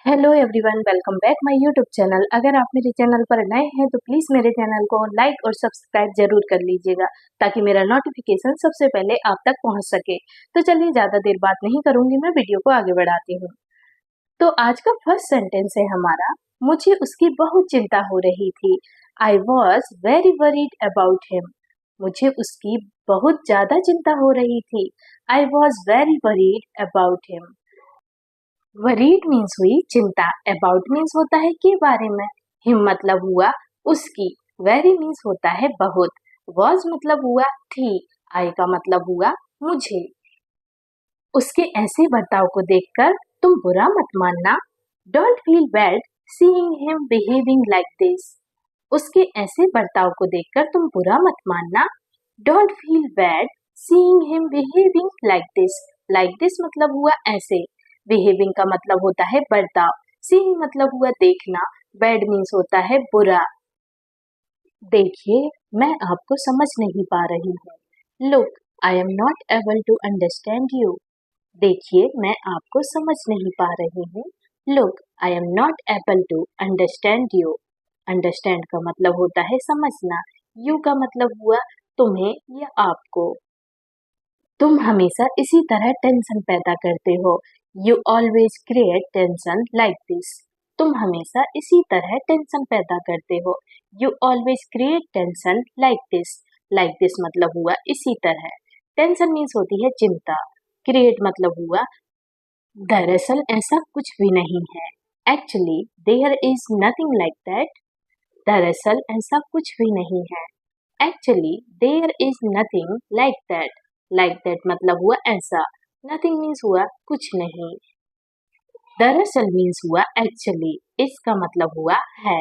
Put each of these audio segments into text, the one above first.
Hello everyone, welcome back my YouTube channel. अगर आप मेरे चैनल पर नए हैं तो प्लीज़ मेरे चैनल को लाइक और सब्सक्राइब जरूर कर लीजिएगा ताकि मेरा नोटिफिकेशन सबसे पहले आप तक पहुंच सके। तो चलिए, ज़्यादा देर बात नहीं करूंगी, मैं वीडियो को आगे बढ़ाती हूँ। तो आज का फर्स्ट सेंटेंस है हमारा, मुझे उसकी बहुत चिंता हो रही थी। I was very worried about him. मुझे उसकी बहुत ज़्यादा चिंता हो रही थी। I was very worried about him. Worried means हुई चिंता, अबाउट मीन्स होता है के बारे में, हिम मतलब हुआ उसकी, वेरी मीन्स होता है बहुत, वॉज मतलब हुआ थी, आई का मतलब हुआ मुझे। उसके ऐसे बर्ताव को देखकर तुम बुरा मत मानना। Don't feel bad seeing him behaving like this. उसके ऐसे बर्ताव को देखकर तुम बुरा मत मानना। Don't feel bad seeing him behaving like this. Like this मतलब हुआ ऐसे, बिहेविंग का मतलब होता है बर्ताव, सीइंग मतलब हुआ देखना, बैड मीन्स होता है बुरा। देखिए, मैं आपको समझ नहीं पा रही हूँ। Look, I am not able to understand you. देखिए, मैं आपको समझ नहीं पा रही हूँ। Look, I am not able to understand you. Understand का मतलब होता है समझना, यू का मतलब हुआ तुम्हें या आपको। तुम हमेशा इसी तरह टेंशन पैदा करते हो। You always create tension like this. तुम हमेशा इसी तरह टेंशन पैदा करते हो। You always create tension like this. Like this मतलब हुआ इसी तरह। टेंशन मीन्स होती है चिंता। क्रिएट मतलब हुआ दरअसल ऐसा कुछ भी नहीं है। Actually there is nothing like that. दरअसल ऐसा कुछ भी नहीं है। Actually there is nothing like that. Like that मतलब हुआ ऐसा। नथिंग मीन्स हुआ कुछ नहीं। दरअसल मीन्स हुआ एक्चुअली। इसका मतलब हुआ है।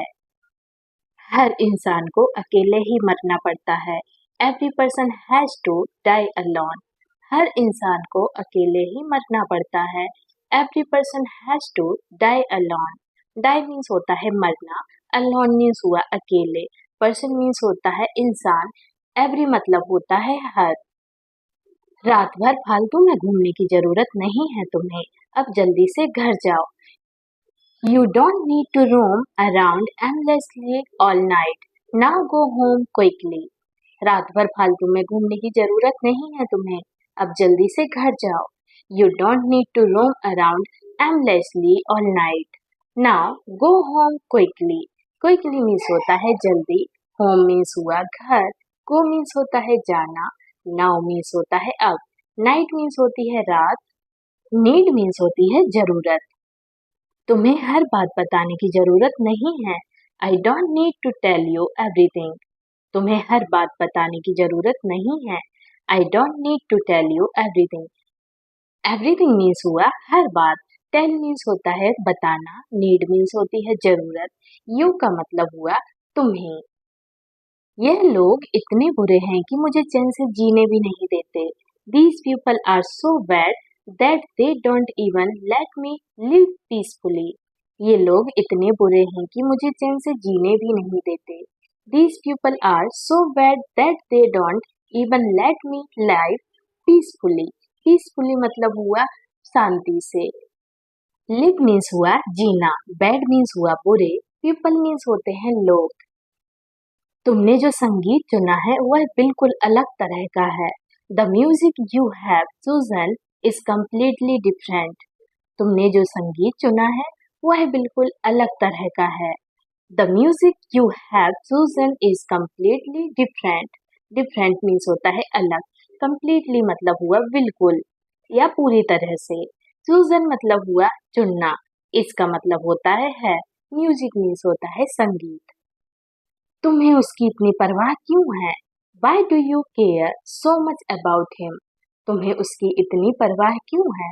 हर इंसान को अकेले ही मरना पड़ता है। Every person has to die alone. हर इंसान को अकेले ही मरना पड़ता है। Every person has to die alone. Die means होता है मरना, अलोन मीन्स हुआ अकेले, पर्सन मीन्स होता है इंसान, एवरी मतलब होता है हर। रात भर फालतू में घूमने की जरूरत नहीं है तुम्हें, अब जल्दी से घर जाओ। You don't need to roam around endlessly all night, now go home quickly. रात भर फालतू में घूमने की जरूरत नहीं है तुम्हें, अब जल्दी से घर जाओ। You don't need to roam around endlessly all night, now go home quickly. Quickly means होता है जल्दी, होम मीन्स हुआ घर, गो मीन्स होता है जाना, नाउ मीन्स होता है अब, नाइट मीन्स होती है रात, नीड मीन्स होती है जरूरत। तुम्हें हर बात बताने की जरूरत नहीं है। I don't need to tell you everything. तुम्हें हर बात बताने की जरूरत नहीं है। I don't need to tell you everything. Everything means हुआ हर बात, टेल मीन्स होता है बताना, नीड मीन्स होती है जरूरत, यू का मतलब हुआ तुम्हें। यह लोग इतने बुरे हैं कि मुझे चैन से जीने भी नहीं देते। These people are so bad that they don't even let me live peacefully. ये लोग इतने बुरे हैं कि मुझे चैन से जीने भी नहीं देते। These people are so bad that they don't even let me live peacefully. Peacefully मतलब हुआ शांति से। Live means हुआ जीना, bad means हुआ बुरे, people means होते हैं लोग। तुमने जो संगीत चुना है वह बिल्कुल अलग तरह का है। The music you have chosen is completely different. तुमने जो संगीत चुना है वह बिल्कुल अलग तरह का है। The music you have chosen is completely different. Different means होता है अलग, कम्प्लीटली मतलब हुआ बिल्कुल या पूरी तरह से, चूजन मतलब हुआ चुनना, इसका मतलब होता है। म्यूजिक मीन्स होता है संगीत। तुम्हें उसकी इतनी परवाह क्यों है? Why do you care so much about him? तुम्हें उसकी इतनी परवाह क्यों है?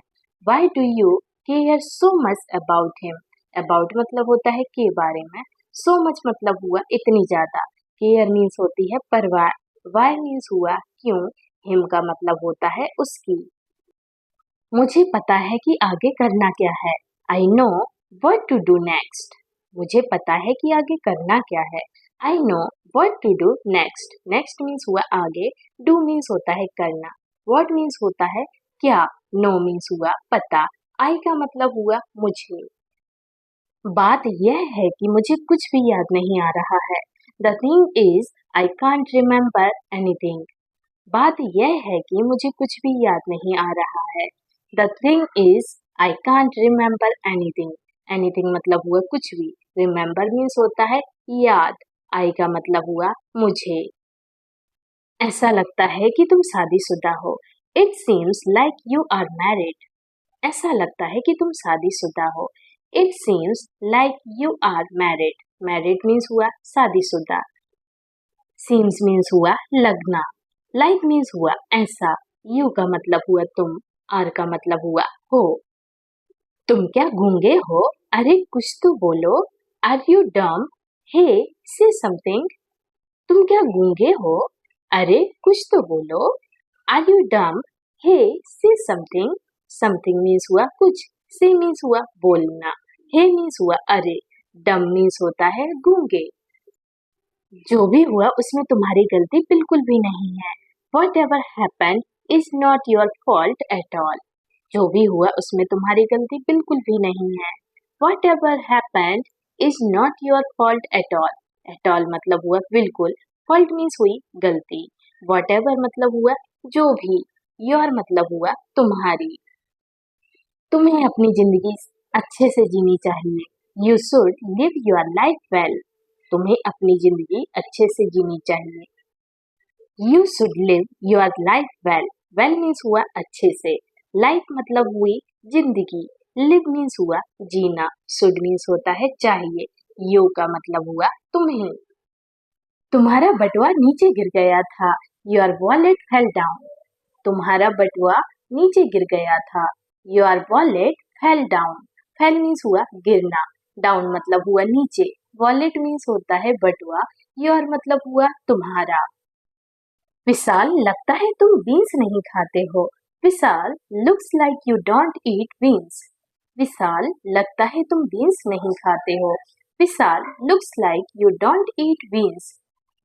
Why do you care so much about him? About मतलब होता है के बारे में, so much मतलब हुआ इतनी ज्यादा, care मीन्स होती है परवाह, why मीन्स हुआ क्यों, him का मतलब होता है उसकी। मुझे पता है कि आगे करना क्या है। I know what to do next. मुझे पता है कि आगे करना क्या है। I know what to do next. Next means हुआ आगे, do means होता है करना, what means होता है क्या, know means हुआ पता, I का मतलब हुआ मुझे। बात यह है कि मुझे कुछ भी याद नहीं आ रहा है। The thing is I can't remember anything. बात यह है कि मुझे कुछ भी याद नहीं आ रहा है। The thing is I can't remember anything. Anything मतलब हुआ कुछ भी। रिमेम्बर मीन्स होता है याद। आई का मतलब हुआ मुझे। ऐसा लगता है कि तुम शादीशुदा हो। It seems like you are married. ऐसा लगता है कि तुम शादीशुदा हो। It seems like you are married. Married means हुआ शादीशुदा। सीम्स मीन्स हुआ लगना। लाइक मीन्स हुआ ऐसा। यू का मतलब हुआ तुम। आर का मतलब हुआ हो। तुम क्या गूंगे हो? अरे कुछ तो बोलो। आर यू डम? हे से समथिंग। तुम क्या गूंगे हो? अरे कुछ तो बोलो। आर यू डम? हे से समथिंग। समथिंग मीन्स हुआ कुछ। से मीन्स हुआ बोलना। हे मीन्स हुआ अरे। डम मीन्स होता है गूंगे। जो भी हुआ उसमें तुम्हारी गलती बिल्कुल भी नहीं है। What ever happened is not your fault at all. जो भी हुआ उसमें तुम्हारी गलती बिल्कुल भी नहीं है। What ever happened is not your fault at all. At all मतलब हुआ बिल्कुल। फॉल्ट मीन्स हुई गलती। वॉट एवर मतलब हुआ जो भी। योर मतलब हुआ तुम्हारी। तुम्हें अपनी जिंदगी अच्छे से जीनी चाहिए। You should live your life well. तुम्हें अपनी जिंदगी अच्छे से जीनी चाहिए। You should live your life well. Well means हुआ अच्छे से। लाइफ मतलब हुई जिंदगी। लिव मीन्स हुआ जीना। शुड मीन्स होता है चाहिए। यू का मतलब हुआ तुम्हें। तुम्हारा बटुआ नीचे गिर गया था। Your wallet fell down. तुम्हारा बटुआ नीचे गिर गया था। Your wallet fell down. Fail means हुआ गिरना। डाउन मतलब हुआ नीचे। वॉलेट मीन्स होता है बटुआ। योर मतलब हुआ तुम्हारा। विशाल लगता है तुम बीन्स नहीं खाते हो। Vishal looks like you don't eat beans. Vishal लगता है तुम बीन्स नहीं खाते हो। Vishal looks like you don't eat beans.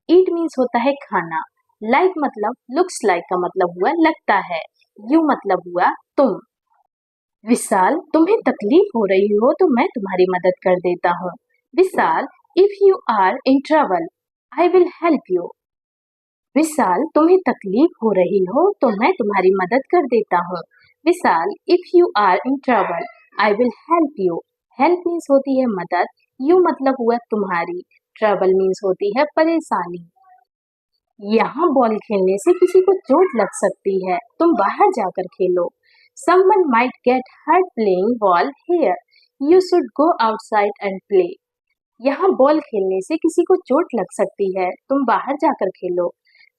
Eat means होता है खाना। लाइक मतलब लुक्स लाइक का मतलब हुआ लगता है। यू मतलब हुआ तुम। विशाल तुम्हें तकलीफ हो रही हो तो मैं तुम्हारी मदद कर देता हूँ। Vishal if you are in trouble I will help you. Vishal तुम्हें तकलीफ हो रही हो तो मैं तुम्हारी मदद कर देता हूँ। Vishal if you are in trouble I will help you. Help means होती है मदद। यू मतलब हुआ तुम्हारी। ट्रबल मीन्स होती है परेशानी। यहाँ बॉल खेलने से किसी को चोट लग सकती है। तुम बाहर जाकर खेलो। Someone might get hurt playing ball here. You should go outside and play. यहाँ बॉल खेलने से किसी को चोट लग सकती है। तुम बाहर जाकर खेलो।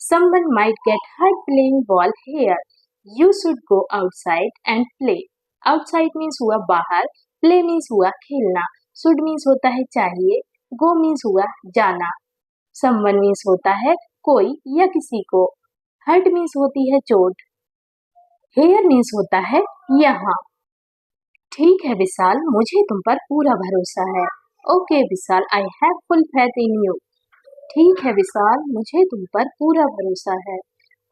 Someone might get hurt playing ball here. You should go outside and play. Outside means हुआ बाहर। Play means हुआ खेलना। Should means होता है चाहिए। Go means हुआ जाना। Someone means होता है कोई या किसी को। Hurt means होती है चोट। Here means होता है यहाँ। ठीक है विशाल, मुझे तुम पर पूरा भरोसा है। Okay Vishal, I have full faith in you. ठीक है विशाल, मुझे तुम पर पूरा भरोसा है।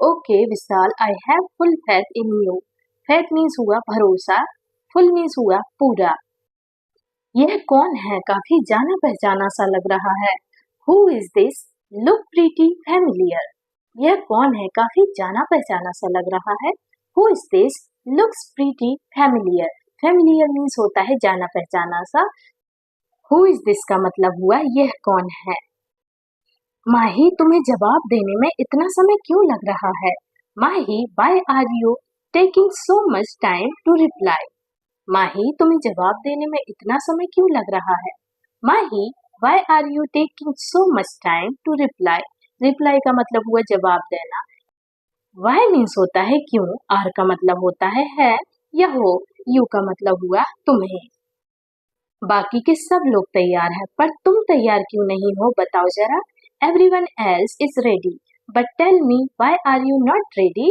Okay Vishal, I have full faith in you. Faith means हुआ भरोसा। फुल मीन्स हुआ पूरा। यह कौन है? काफी जाना पहचाना सा लग रहा है। Who is this? Look pretty familiar. यह कौन है? काफी जाना पहचाना सा लग रहा है। Who is this? Looks pretty familiar. Familiar means होता है जाना पहचाना सा। हु इज दिस का मतलब हुआ यह कौन है। माही, तुम्हें जवाब देने में इतना समय क्यों लग रहा है? Mahi, why are you taking so much time to reply? Mahi, तुम्हें जवाब देने में इतना समय क्यों लग रहा है? Mahi, why are you taking so much time to reply? Reply का मतलब हुआ जवाब देना। व्हाई मीन्स होता है क्यों। आर का मतलब होता है या हो। यू का मतलब हुआ तुम्हें। बाकी के सब लोग तैयार हैं, पर तुम तैयार क्यों नहीं हो? बताओ जरा। Everyone else is ready, but tell me why are you not ready?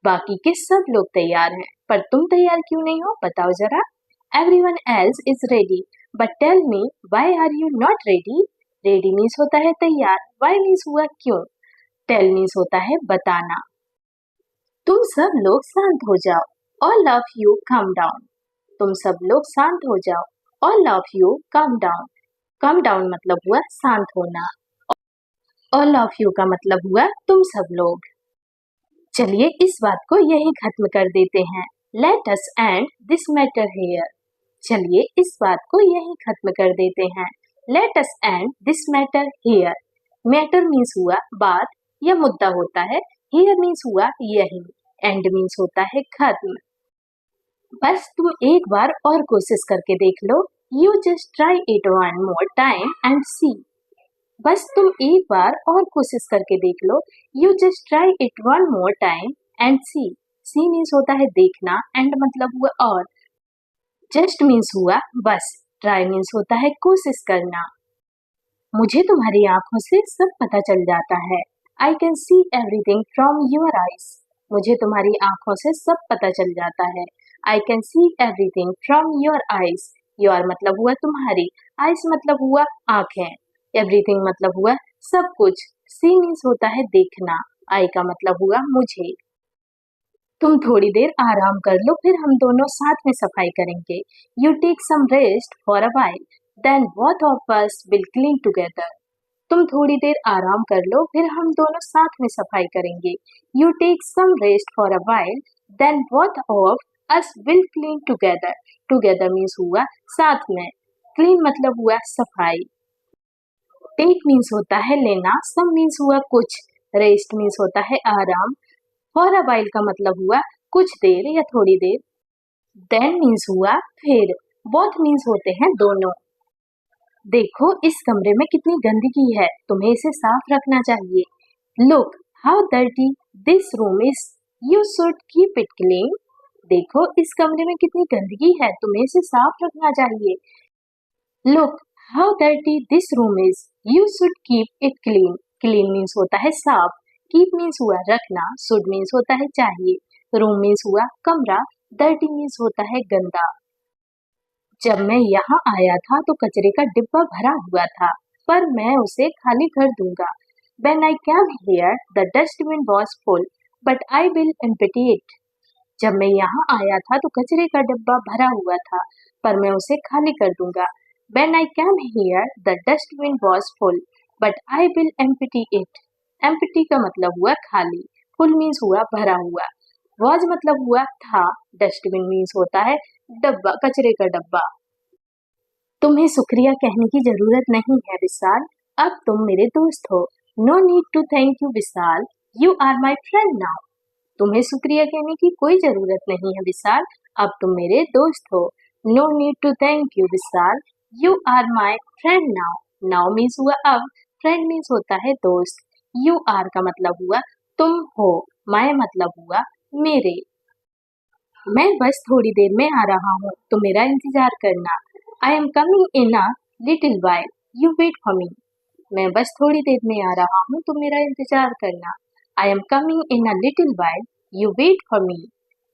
बाकी के सब लोग तैयार हैं, पर तुम तैयार क्यों नहीं हो? बताओ जरा। Everyone else is ready, but tell me why are you not ready? Ready means होता है तैयार। Why means हुआ क्यों। Tell means होता है बताना। तुम सब लोग शांत हो जाओ। All of you calm down. तुम सब लोग शांत हो जाओ। All of you calm down. Calm down मतलब हुआ शांत होना। ऑल ऑफ यू का मतलब हुआ तुम सब लोग। चलिए इस बात को यही खत्म कर देते हैं। Let us and this matter here. चलिए इस बात को यही खत्म कर देते हैं। Let us and this matter here. Matter means हुआ बात या मुद्दा होता है। हियर मीन्स हुआ यही। एंड मीन्स होता है खत्म। बस तुम एक बार और कोशिश करके देख लो। You just try it one more time and see. बस तुम एक बार और कोशिश करके देख लो। You just try it one more time and see. See means होता है देखना, एंड मतलब हुआ और, जस्ट मीन्स हुआ बस, ट्राई मीन्स होता है कोशिश करना। मुझे तुम्हारी आंखों से सब पता चल जाता है। I can see everything from your eyes. मुझे तुम्हारी आंखों से सब पता चल जाता है। I can see everything from your eyes. Your मतलब हुआ तुम्हारी, आईज मतलब हुआ आंखें, एवरीथिंग मतलब हुआ सब कुछ। सी मीन्स होता है देखना, आई का मतलब हुआ मुझे। तुम थोड़ी देर आराम कर लो, फिर हम दोनों साथ में सफाई करेंगे। You take some rest for a while, then both of us will clean together. तुम थोड़ी देर आराम कर लो, फिर हम दोनों साथ में सफाई करेंगे। You take some rest for a while, then both of us will clean together. Together means हुआ साथ में, क्लीन मतलब हुआ सफाई। टेक मीन्स होता है लेना, सम मीन्स हुआ कुछ, रेस्ट मीन्स होता है आराम, फॉर अ व्हाइल का मतलब हुआ कुछ देर या थोड़ी देर, देन मीन्स हुआ फिर, बोथ मीन्स होते हैं दोनों। देखो इस कमरे में कितनी गंदगी है, तुम्हें इसे साफ रखना चाहिए। Look how dirty this room is, you should keep it clean. देखो इस कमरे में कितनी गंदगी है, तुम्हें इसे साफ रखना चाहिए। Look how dirty this room is, you should keep it clean. Clean means होता है साफ, कीप मीन्स हुआ रखना, शुड मीन्स होता है चाहिए, रूम मीन्स हुआ कमरा, डर्टी मीन्स होता है गंदा। जब मैं यहाँ आया था तो कचरे का डिब्बा भरा हुआ था, पर मैं उसे खाली कर दूंगा। When I came here, the dustbin was full, but I will empty it. जब मैं यहाँ आया था तो कचरे का डिब्बा भरा हुआ था, पर मैं उसे खाली कर दूंगा। When I came here, the dustbin was full, but I will empty it. Empty का मतलब हुआ खाली, full means हुआ भरा हुआ, was मतलब हुआ था, dustbin means होता है डब्बा, कचरे का डब्बा। तुम्हें शुक्रिया कहने की जरूरत नहीं है विशाल, अब तुम मेरे दोस्त हो। No need to thank you Vishal, you are my friend now. तुम्हें शुक्रिया कहने की कोई जरूरत नहीं है विशाल, अब तुम मेरे दोस्त हो। No need to thank you Vishal, you are my friend now. Now means हुआ अब, friend means होता है दोस्त, you are का मतलब हुआ तुम हो, my मतलब हुआ मेरे। मैं बस थोड़ी देर में आ रहा हूँ, तो मेरा इंतजार करना। I am coming in a little while, you wait for me. मैं बस थोड़ी देर में आ रहा हूँ, तो मेरा इंतजार करना। I am coming in a little while, you wait for me.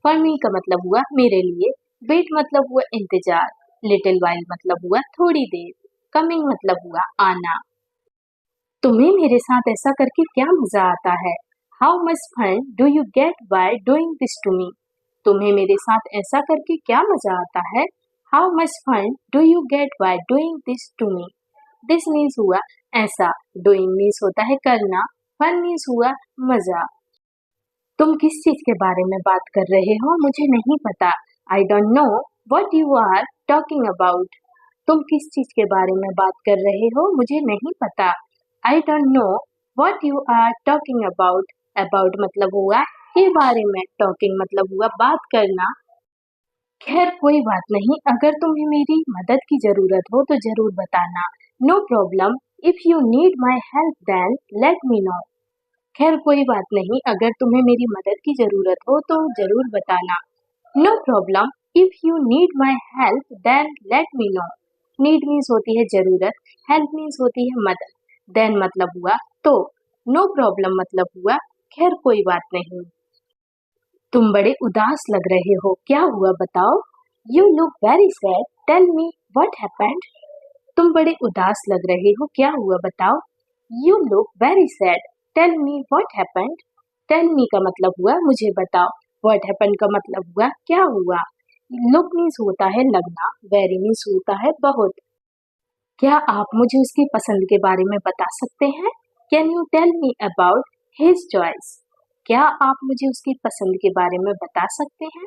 For me का मतलब हुआ मेरे लिए, wait मतलब हुआ इंतजार, little while मतलब हुआ थोड़ी देर, coming मतलब हुआ आना। तुम्हें मेरे साथ ऐसा करके क्या मजा आता है? How much fun do you get by doing this to me? तुम्हें मेरे साथ ऐसा करके क्या मजा आता है? How much fun do you get by doing this to me? This means हुआ ऐसा, doing means होता है करना, fun means हुआ मजा। तुम किस चीज के बारे में बात कर रहे हो मुझे नहीं पता। I don't know what you are talking about. तुम किस चीज के बारे में बात कर रहे हो मुझे नहीं पता। I don't know what you are talking about. About मतलब हुआ के बारे में, talking मतलब हुआ बात करना। खैर कोई बात नहीं, अगर तुम्हें मेरी मदद की जरूरत हो तो जरूर बताना। No problem. If you need my help then let me know. खैर कोई बात नहीं, अगर तुम्हें मेरी मदद की जरूरत हो तो जरूर बताना। No problem. If you need my help then let me know. Need means होती है जरूरत, help means होती है मदद, then मतलब हुआ तो, no problem मतलब हुआ खैर कोई बात नहीं। तुम बड़े उदास लग रहे हो, क्या हुआ बताओ? You look very sad. Tell me what happened. तुम बड़े उदास लग रहे हो, क्या हुआ बताओ? You look very sad. Tell me what happened. Tell me का मतलब हुआ मुझे बताओ, what happened का मतलब हुआ क्या हुआ। लुक मीन्स होता है लगना, वेरी मीन्स होता है बहुत। क्या आप मुझे उसकी पसंद के बारे में बता सकते हैं? Can you tell me about his choice? क्या आप मुझे उसकी पसंद के बारे में बता सकते हैं?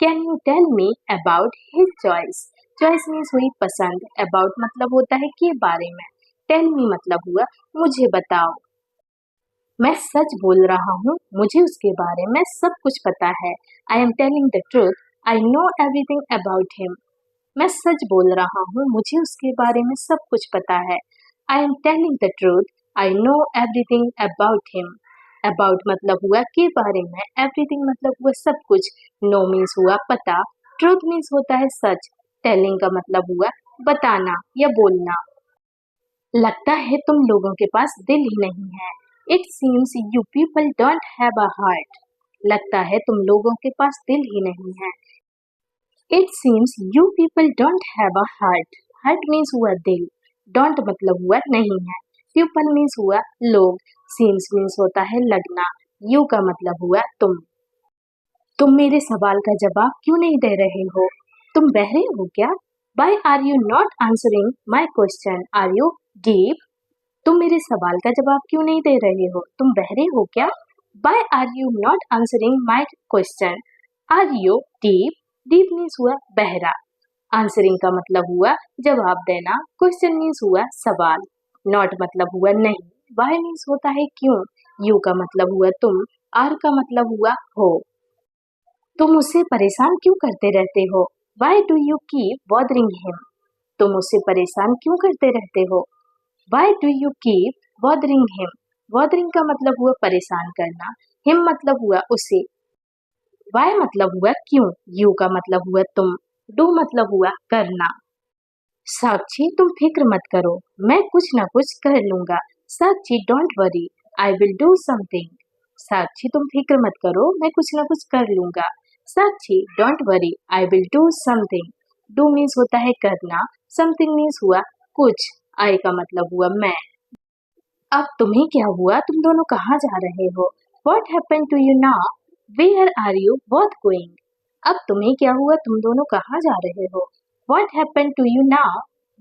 Can you tell me about his choice? Choice means हुई पसंद, अबाउट मतलब होता है के बारे में, टेल मी मतलब हुआ मुझे बताओ। मैं सच बोल रहा हूँ, मुझे उसके बारे में सब कुछ पता है। I am telling the truth, I know everything about him. मैं सच बोल रहा हूँ, मुझे उसके बारे में सब कुछ पता है। I am telling the truth, I know everything about him. About मतलब हुआ के बारे में, एवरीथिंग मतलब हुआ सब कुछ, नो मीन्स हुआ पता, ट्रूथ मीन्स होता है सच, टेलिंग का मतलब हुआ बताना या बोलना। लगता है तुम लोगों के पास दिल ही नहीं है। It seems you people don't have a heart. लगता है तुम लोगों के पास दिल ही नहीं है। It seems you people don't have a heart. Heart means हुआ दिल, डोंट मतलब हुआ नहीं है, पीपल मीन्स हुआ लोग, सीम्स मीन्स होता है लगना, यू का मतलब हुआ तुम मेरे सवाल का जवाब क्यों नहीं दे रहे हो? तुम बहरे हो क्या? Why are you not answering my question? Are you deep? तुम मेरे सवाल का जवाब क्यों नहीं दे रहे हो? तुम बहरे हो क्या? Why are you not answering my question? Are you deep? Deep means हुआ बहरा, आंसरिंग का मतलब हुआ जवाब देना, क्वेश्चन मीन्स हुआ सवाल, नॉट मतलब हुआ नहीं, वाई मीन्स होता है क्यों, यू का मतलब हुआ तुम, आर का मतलब हुआ हो। तुम उससे परेशान क्यों करते रहते हो? Why do you keep bothering him? तुम उससे परेशान क्यों करते रहते हो? Why do you keep bothering him? Bothering का मतलब हुआ परेशान करना, हिम मतलब हुआ उसे, वाई मतलब हुआ क्यों, यू का मतलब हुआ तुम, डू मतलब हुआ करना। साक्षी तुम फिक्र मत करो, मैं कुछ ना कुछ कर लूंगा। Sakshi don't worry, I will do something. Sakshi तुम फिक्र मत करो, मैं कुछ ना कुछ कर लूंगा। Sakshi don't worry, I will do something. Do means होता है करना, समथिंग मीन्स हुआ कुछ, आई का मतलब हुआ मैं। अब तुम्हें क्या हुआ, तुम दोनों कहाँ जा रहे हो? What happened to you now? Where are you both going? अब तुम्हें क्या हुआ, तुम दोनों कहाँ जा रहे हो? What happened to you now?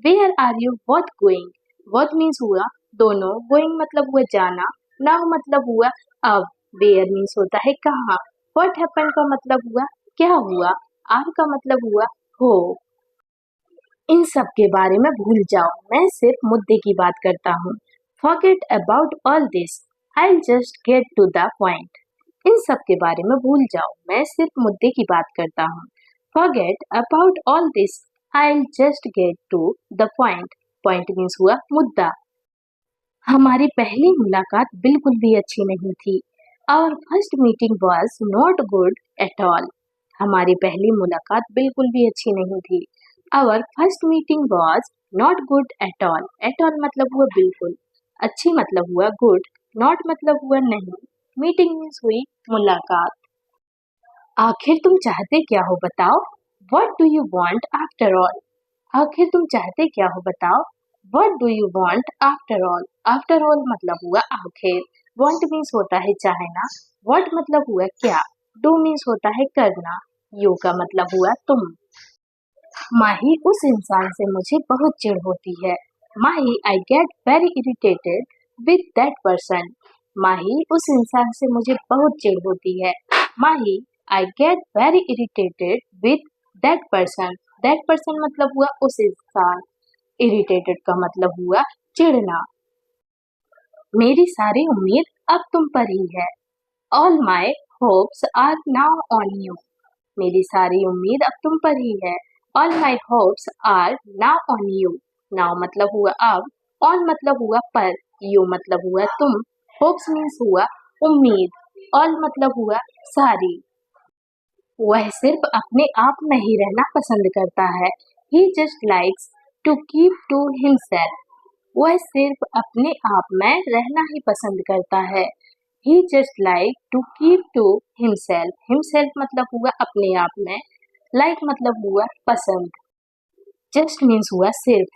Where are you both going? Both means हुआ दोनों, going मतलब हुआ जाना, now मतलब हुआ अब, where means होता है कहाँ, what happened का मतलब हुआ क्या हुआ, are का मतलब हुआ हो। इन सब के बारे में भूल जाओ, मैं सिर्फ मुद्दे की बात करता हूँ। Forget about all this, I'll just get to the point. इन सब के बारे में भूल जाओ, मैं सिर्फ मुद्दे की बात करता हूँ। Forget about all this, I'll just get to the point. Point means हुआ मुद्दा। हमारी पहली मुलाकात बिल्कुल भी अच्छी नहीं थी। Our first meeting was not good at all. हमारी पहली मुलाकात बिल्कुल भी अच्छी नहीं थी। Our first meeting was not good at all. At all मतलब हुआ बिल्कुल, अच्छी मतलब हुआ good, not मतलब हुआ नहीं, meeting means हुई मुलाकात। आखिर तुम चाहते क्या हो बताओ? What do you want after all? आखिर तुम चाहते क्या हो बताओ? What do you want after all? After all मतलब हुआ आखिर, want means होता है चाहना, what मतलब हुआ क्या, do means होता है करना, you का मतलब हुआ तुम। माही उस इंसान से मुझे बहुत चिढ़ होती है। Mahi I get very irritated with that person. Mahi उस इंसान से मुझे बहुत चिढ़ होती है। Mahi I get very irritated with that person. That person मतलब हुआ उस इंसान, इरिटेटेड का मतलब हुआ चिढ़ना। मेरी सारी उम्मीद अब तुम पर ही है। All my hopes are now on you. मेरी सारी उम्मीद अब तुम पर ही है। All my hopes are now on you. Now मतलब हुआ अब, on मतलब हुआ पर, you मतलब हुआ तुम, hopes means हुआ उम्मीद, all मतलब हुआ सारी। वह सिर्फ अपने आप में ही रहना पसंद करता है। He just likes to keep to himself. वह सिर्फ अपने आप में रहना ही पसंद करता है। He just like to keep to himself. Himself मतलब हुआ अपने आप में, like मतलब हुआ पसंद, just means हुआ सिर्फ,